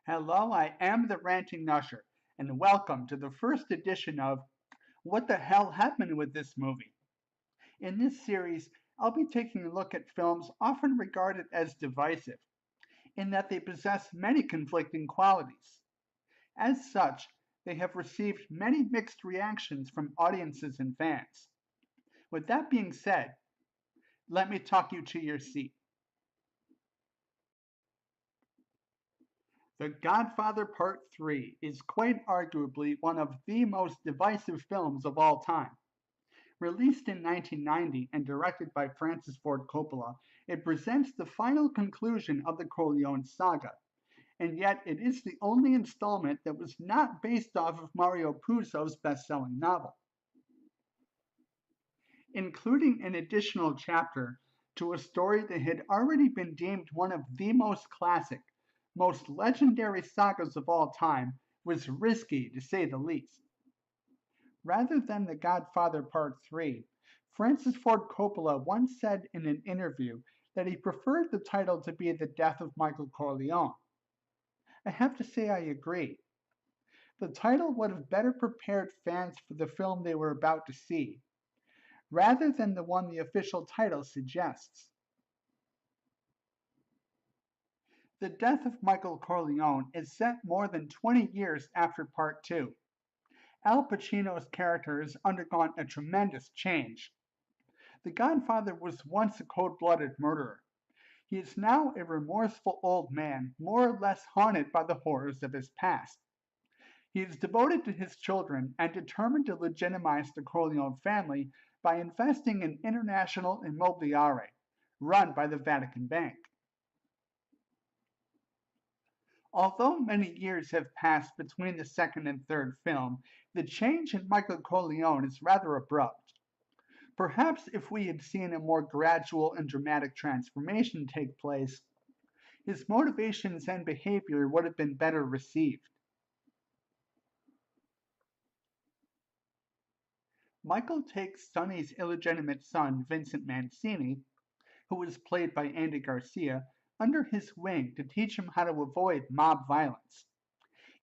Hello, I am the Ranting Usher, and welcome to the first edition of What the Hell Happened with This Movie? In this series, I'll be taking a look at films often regarded as divisive, in that they possess many conflicting qualities. As such, they have received many mixed reactions from audiences and fans. With that being said, let me talk you to your seat. The Godfather Part 3 is quite arguably one of the most divisive films of all time. Released in 1990 and directed by Francis Ford Coppola, it presents the final conclusion of the Corleone saga, and yet it is the only installment that was not based off of Mario Puzo's best-selling novel. Including an additional chapter to a story that had already been deemed one of the most classic, most legendary sagas of all time, was risky to say the least. Rather than The Godfather Part 3, Francis Ford Coppola once said in an interview that he preferred the title to be The Death of Michael Corleone. I have to say I agree. The title would have better prepared fans for the film they were about to see, rather than the one the official title suggests. The Death of Michael Corleone is set more than 20 years after Part 2. Al Pacino's character has undergone a tremendous change. The Godfather was once a cold-blooded murderer. He is now a remorseful old man, more or less haunted by the horrors of his past. He is devoted to his children and determined to legitimize the Corleone family by investing in international immobiliare, run by the Vatican Bank. Although many years have passed between the second and third film, the change in Michael Corleone is rather abrupt. Perhaps if we had seen a more gradual and dramatic transformation take place, his motivations and behavior would have been better received. Michael takes Sonny's illegitimate son, Vincent Mancini, who is played by Andy Garcia, under his wing to teach him how to avoid mob violence.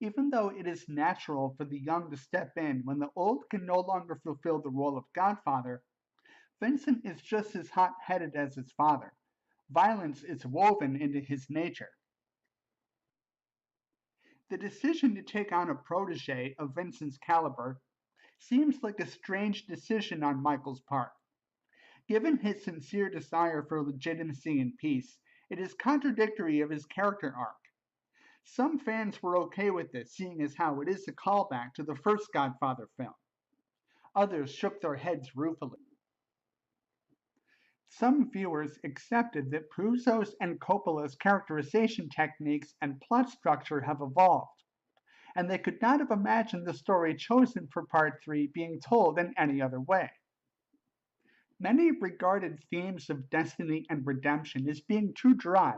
Even though it is natural for the young to step in when the old can no longer fulfill the role of godfather, Vincent is just as hot-headed as his father. Violence is woven into his nature. The decision to take on a protege of Vincent's caliber seems like a strange decision on Michael's part. Given his sincere desire for legitimacy and peace, it is contradictory of his character arc. Some fans were okay with this, seeing as how it is a callback to the first Godfather film. Others shook their heads ruefully. Some viewers accepted that Puzo's and Coppola's characterization techniques and plot structure have evolved, and they could not have imagined the story chosen for Part 3 being told in any other way. Many regarded themes of destiny and redemption as being too dry,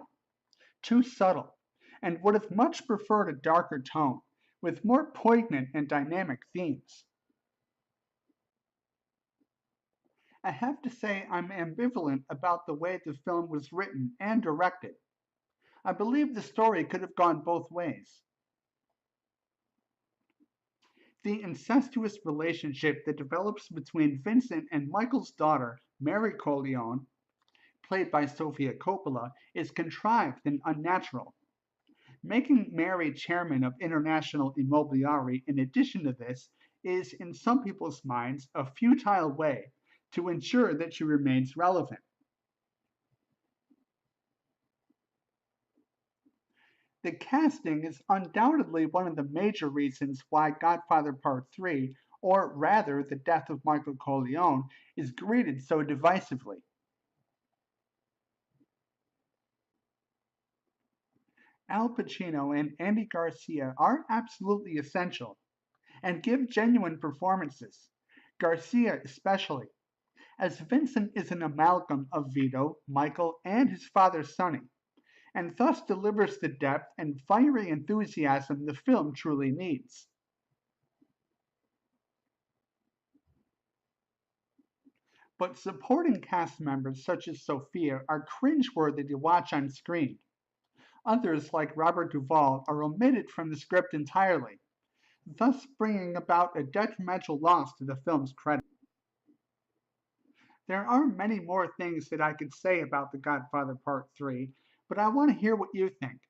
too subtle, and would have much preferred a darker tone, with more poignant and dynamic themes. I have to say I'm ambivalent about the way the film was written and directed. I believe the story could have gone both ways. The incestuous relationship that develops between Vincent and Michael's daughter, Mary Corleone, played by Sofia Coppola, is contrived and unnatural. Making Mary chairman of International Immobiliare in addition to this is, in some people's minds, a futile way to ensure that she remains relevant. The casting is undoubtedly one of the major reasons why Godfather Part 3, or rather The Death of Michael Corleone, is greeted so divisively. Al Pacino and Andy Garcia are absolutely essential and give genuine performances, Garcia especially, as Vincent is an amalgam of Vito, Michael, and his father Sonny, and thus delivers the depth and fiery enthusiasm the film truly needs. But supporting cast members such as Sophia are cringeworthy to watch on screen. Others, like Robert Duvall, are omitted from the script entirely, thus bringing about a detrimental loss to the film's credit. There are many more things that I could say about The Godfather Part 3, but I want to hear what you think.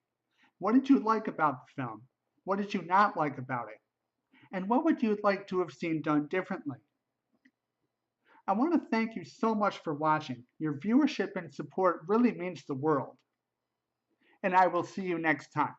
What did you like about the film? What did you not like about it? And what would you like to have seen done differently? I want to thank you so much for watching. Your viewership and support really means the world. And I will see you next time.